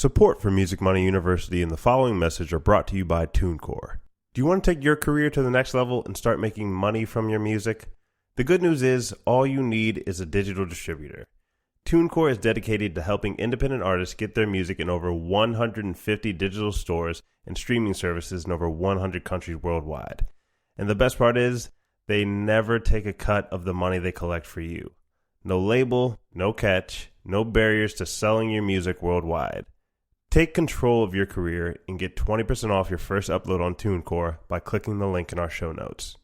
Support for Music Money University and the following message are brought to you by TuneCore. Do you want to take your career to the next level and start making money from your music? The good news is all you need is a digital distributor. TuneCore is dedicated to helping independent artists get their music in over 150 digital stores and streaming services in over 100 countries worldwide. And the best part is, they never take a cut of the money they collect for you. No label, no catch, no barriers to selling your music worldwide. Take control of your career and get 20% off your first upload on TuneCore by clicking the link in our show notes.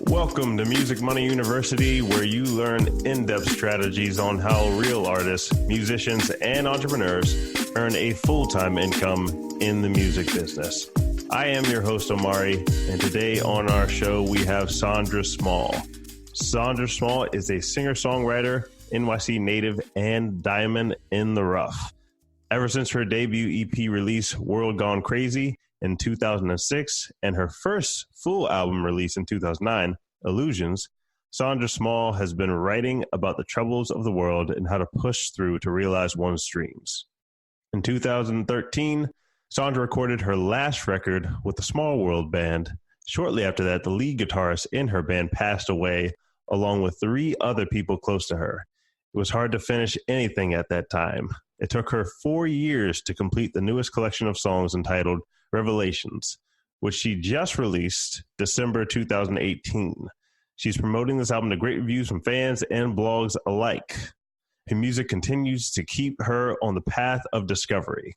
Welcome to Music Money University, where you learn in-depth strategies on how real artists, musicians, and entrepreneurs earn a full-time income in the music business. I am your host, Omari, and today on our show we have Sandra Small. Sandra Small is a singer-songwriter, NYC native, and diamond in the rough. Ever since her debut EP release, World Gone Crazy, in 2006, and her first full album release in 2009, Illusions, Sandra Small has been writing about the troubles of the world and how to push through to realize one's dreams. In 2013, Sandra recorded her last record with the Smallworld Band. Shortly after that, the lead guitarist in her band passed away, along with 3 other people close to her. It was hard to finish anything at that time. It took her 4 years to complete the newest collection of songs entitled Revelations, which she just released December 2018. She's promoting this album to great reviews from fans and blogs alike. Her music continues to keep her on the path of discovery.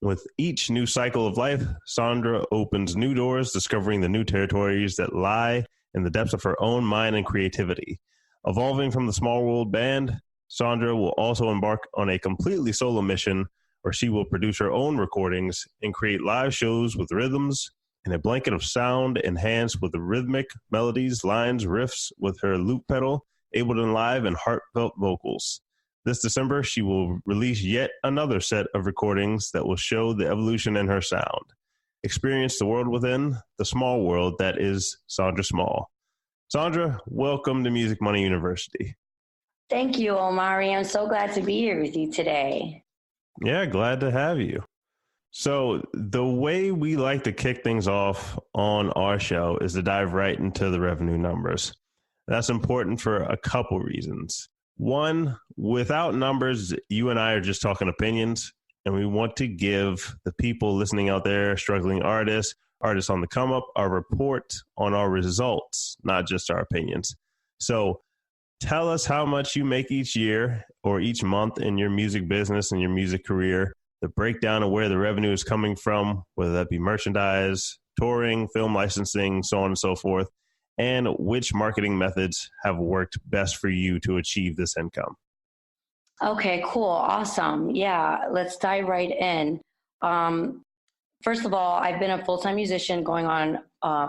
With each new cycle of life, Sandra opens new doors, discovering the new territories that lie in the depths of her own mind and creativity. Evolving from the Smallworld Band, Sandra will also embark on a completely solo mission where she will produce her own recordings and create live shows with rhythms and a blanket of sound enhanced with the rhythmic melodies, lines, riffs with her loop pedal, Ableton Live, and heartfelt vocals. This December, she will release yet another set of recordings that will show the evolution in her sound. Experience the world within, the small world that is Sandra Small. Sandra, welcome to Music Money University. Thank you, Omari. I'm so glad to be here with you today. Yeah, glad to have you. So the way we like to kick things off on our show is to dive right into the revenue numbers. That's important for a couple reasons. One, without numbers, you and I are just talking opinions, and we want to give the people listening out there, struggling artists on the come up, a report on our results, not just our opinions. So tell us how much you make each year or each month in your music business and your music career, the breakdown of where the revenue is coming from, whether that be merchandise, touring, film licensing, so on and so forth, and which marketing methods have worked best for you to achieve this income. Okay, cool. Awesome. Yeah, let's dive right in. First of all, I've been a full-time musician going on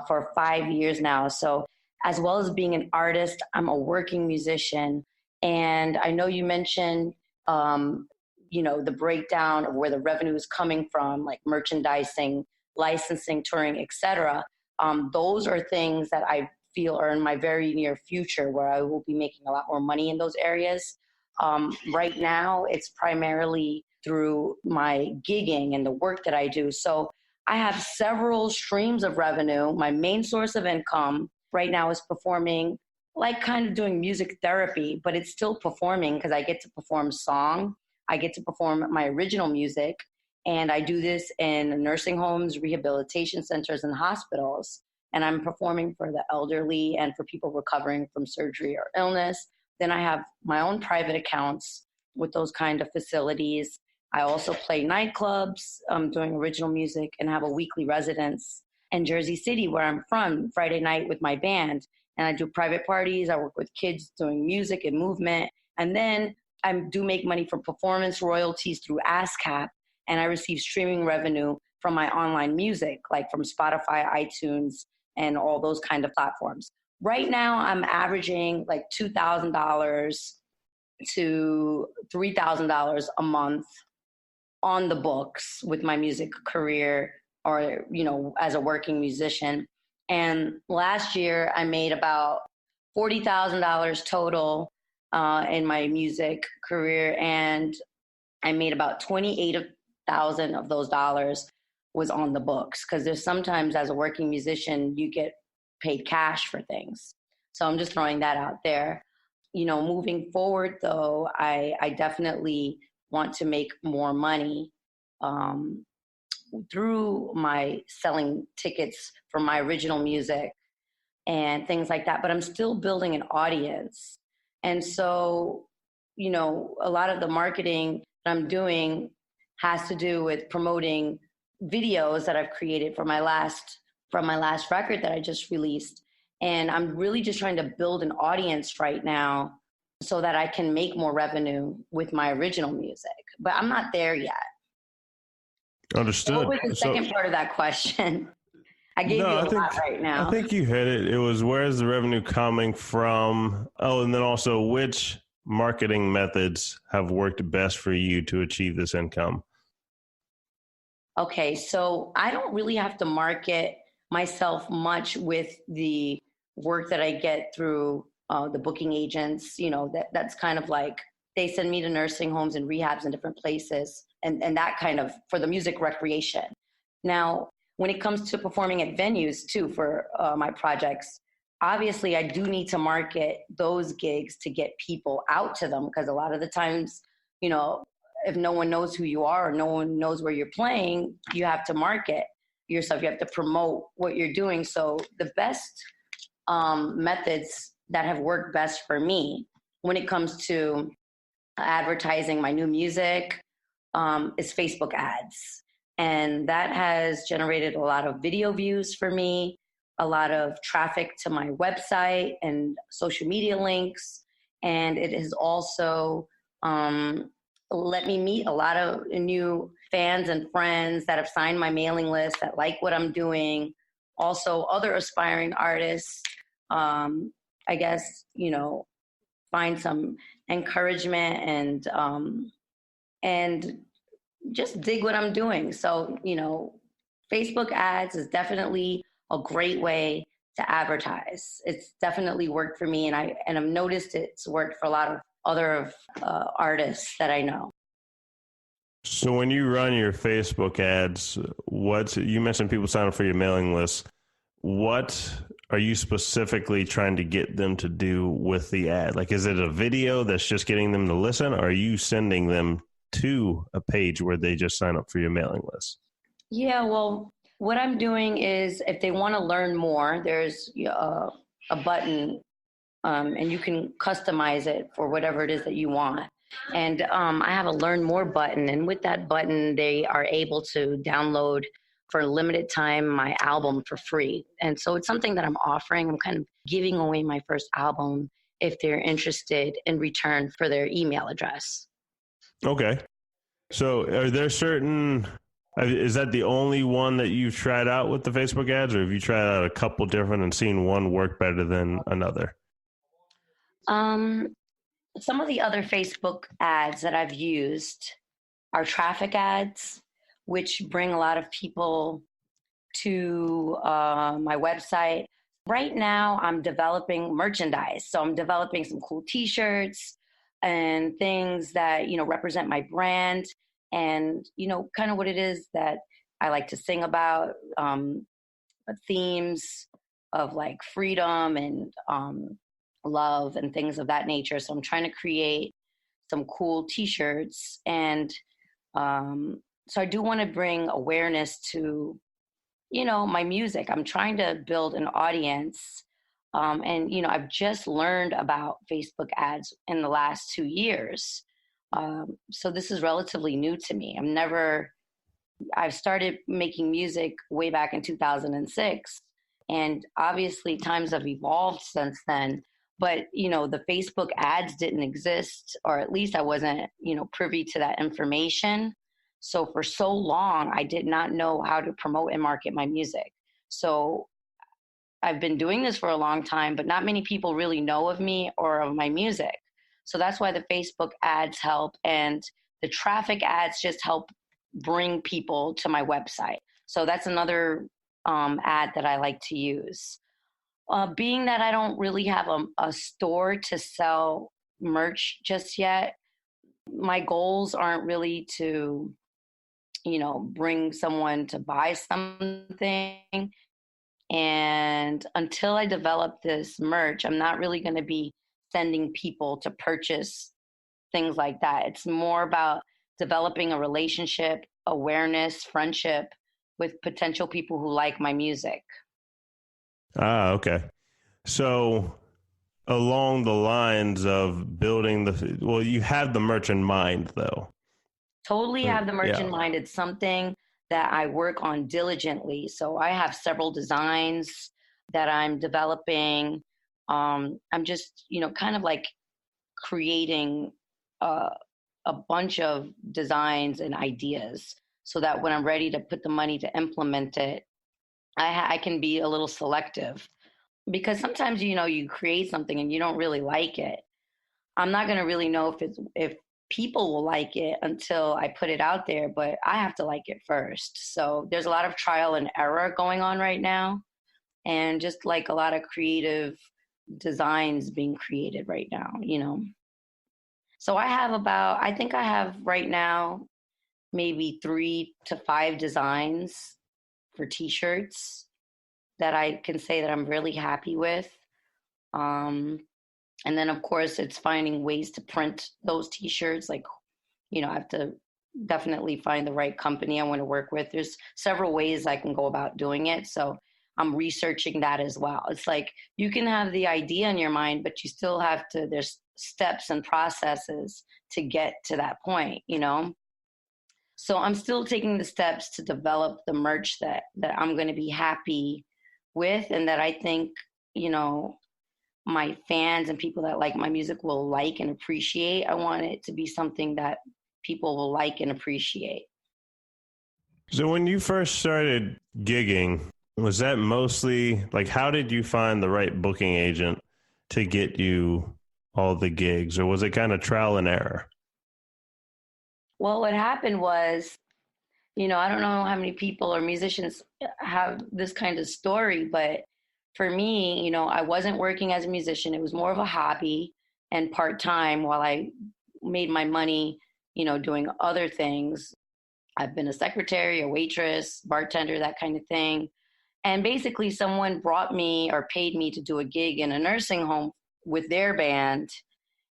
for 5 years now. So as well as being an artist, I'm a working musician. And I know you mentioned, the breakdown of where the revenue is coming from, like merchandising, licensing, touring, etc. Those are things that I feel are in my very near future where I will be making a lot more money in those areas. Right now, it's primarily through my gigging and the work that I do. So I have several streams of revenue. My main source of income right now is performing, like kind of doing music therapy, but it's still performing because I get to perform song. I get to perform my original music, and I do this in nursing homes, rehabilitation centers, and hospitals. And I'm performing for the elderly and for people recovering from surgery or illness. Then I have my own private accounts with those kind of facilities. I also play nightclubs, doing original music, and have a weekly residence in Jersey City, where I'm from, Friday night with my band. And I do private parties. I work with kids doing music and movement. And then I do make money from performance royalties through ASCAP. And I receive streaming revenue from my online music, like from Spotify, iTunes, and all those kind of platforms. Right now, I'm averaging like $2,000 to $3,000 a month on the books with my music career, or, as a working musician. And last year I made about $40,000 total. in my music career, and I made about 28,000 of those dollars was on the books, because there's sometimes as a working musician you get paid cash for things. So I'm just throwing that out there. Moving forward though, I definitely want to make more money through my selling tickets for my original music and things like that. But I'm still building an audience. And so, a lot of the marketing that I'm doing has to do with promoting videos that I've created from my last record that I just released. And I'm really just trying to build an audience right now so that I can make more revenue with my original music. But I'm not there yet. Understood. What was the second part of that question? I gave you a lot right now. I think you hit it. It was, where's the revenue coming from? Oh, and then also, which marketing methods have worked best for you to achieve this income? Okay, so I don't really have to market myself much with the work that I get through the booking agents. That's kind of like, they send me to nursing homes and rehabs in different places, and that kind of for the music recreation. Now, when it comes to performing at venues too for my projects, obviously I do need to market those gigs to get people out to them, because a lot of the times, if no one knows who you are or no one knows where you're playing, you have to market yourself. You have to promote what you're doing. So the best methods that have worked best for me when it comes to advertising my new music is Facebook ads. And that has generated a lot of video views for me, a lot of traffic to my website and social media links. And it has also let me meet a lot of new fans and friends that have signed my mailing list, that like what I'm doing. Also, other aspiring artists, I guess, find some encouragement and just dig what I'm doing. So, Facebook ads is definitely a great way to advertise. It's definitely worked for me, and I've noticed it's worked for a lot of other artists that I know. So when you run your Facebook ads, you mentioned people sign up for your mailing list. What are you specifically trying to get them to do with the ad? Like, is it a video that's just getting them to listen, or are you sending them to a page where they just sign up for your mailing list? Yeah, well, what I'm doing is, if they want to learn more, there's a button, and you can customize it for whatever it is that you want. And I have a learn more button, and with that button, they are able to download for a limited time my album for free. And so it's something that I'm offering. I'm kind of giving away my first album if they're interested, in return for their email address. Okay. So are there is that the only one that you've tried out with the Facebook ads, or have you tried out a couple different and seen one work better than another? Some of the other Facebook ads that I've used are traffic ads, which bring a lot of people to my website. Right now, I'm developing merchandise. So I'm developing some cool t-shirts and things that, represent my brand and, kind of what it is that I like to sing about, themes of like freedom and love and things of that nature. So I'm trying to create some cool t-shirts. And so I do want to bring awareness to, my music. I'm trying to build an audience. And, I've just learned about Facebook ads in the last 2 years. So this is relatively new to me. I've started making music way back in 2006. And obviously times have evolved since then. But, the Facebook ads didn't exist, or at least I wasn't, privy to that information. So for so long, I did not know how to promote and market my music. So I've been doing this for a long time, but not many people really know of me or of my music. So that's why the Facebook ads help, and the traffic ads just help bring people to my website. So that's another ad that I like to use. Being that I don't really have a store to sell merch just yet. My goals aren't really to, bring someone to buy something. And until I develop this merch, I'm not really going to be sending people to purchase things like that. It's more about developing a relationship, awareness, friendship with potential people who like my music. Ah, okay. So along the lines of building you have the merch in mind, though. Totally have the merch Yeah. in mind. It's something that I work on diligently. So I have several designs that I'm developing. I'm just, kind of like creating a, a bunch of designs and ideas so that when I'm ready to put the money to implement it, I can be a little selective because sometimes, you create something and you don't really like it. I'm not going to really know if people will like it until I put it out there, but I have to like it first. So there's a lot of trial and error going on right now, and just like a lot of creative designs being created right now. So I think I have right now maybe 3 to 5 designs for t-shirts that I can say that I'm really happy with. Um, And then, of course, it's finding ways to print those T-shirts. Like, I have to definitely find the right company I want to work with. There's several ways I can go about doing it. So I'm researching that as well. It's like you can have the idea in your mind, but you still have to, there's steps and processes to get to that point. So I'm still taking the steps to develop the merch that I'm going to be happy with and that I think, you know, my fans and people that like my music will like and appreciate. I want it to be something that people will like and appreciate. So when you first started gigging, was that mostly like, how did you find the right booking agent to get you all the gigs, or was it kind of trial and error? Well, what happened was, I don't know how many people or musicians have this kind of story, but for me, I wasn't working as a musician. It was more of a hobby and part time while I made my money, doing other things. I've been a secretary, a waitress, bartender, that kind of thing. And basically, someone brought me or paid me to do a gig in a nursing home with their band.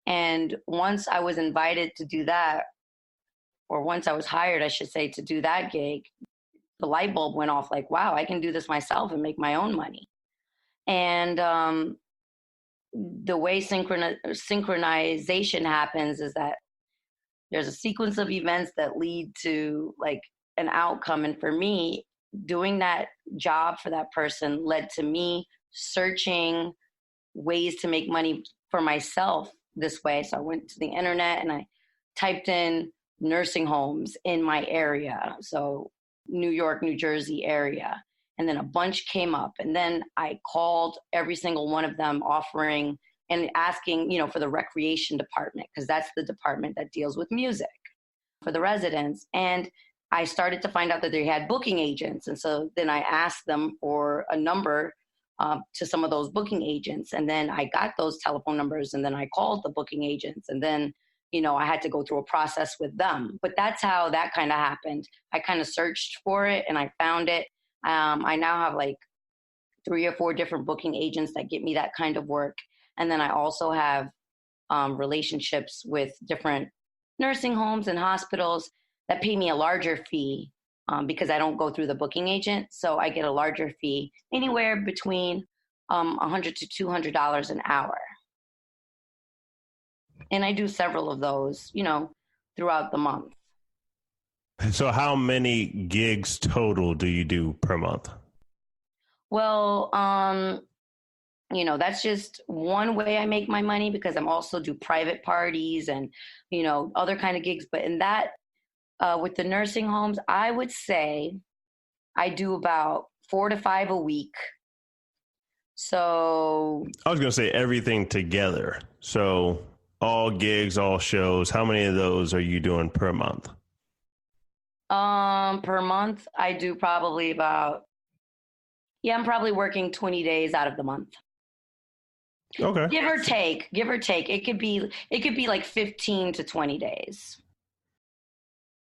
And once I was invited to do that, or once I was hired, I should say, to do that gig, the light bulb went off like, wow, I can do this myself and make my own money. And the way synchronization happens is that there's a sequence of events that lead to like an outcome. And for me, doing that job for that person led to me searching ways to make money for myself this way. So I went to the internet and I typed in nursing homes in my area. So New York, New Jersey area. And then a bunch came up. And then I called every single one of them offering and asking, for the recreation department, because that's the department that deals with music for the residents. And I started to find out that they had booking agents. And so then I asked them for a number to some of those booking agents. And then I got those telephone numbers and then I called the booking agents. And then, I had to go through a process with them. But that's how that kind of happened. I kind of searched for it and I found it. I now have like 3 or 4 different booking agents that get me that kind of work. And then I also have relationships with different nursing homes and hospitals that pay me a larger fee because I don't go through the booking agent. So I get a larger fee, anywhere between $100 to $200 an hour. And I do several of those, throughout the month. So how many gigs total do you do per month? Well, that's just one way I make my money because I'm also do private parties and, other kind of gigs. But in that, with the nursing homes, I would say I do about 4 to 5 a week. So I was going to say everything together. So all gigs, all shows, how many of those are you doing per month? per month, I do probably I'm probably working 20 days out of the month. Okay. Give or take. It could be like 15 to 20 days.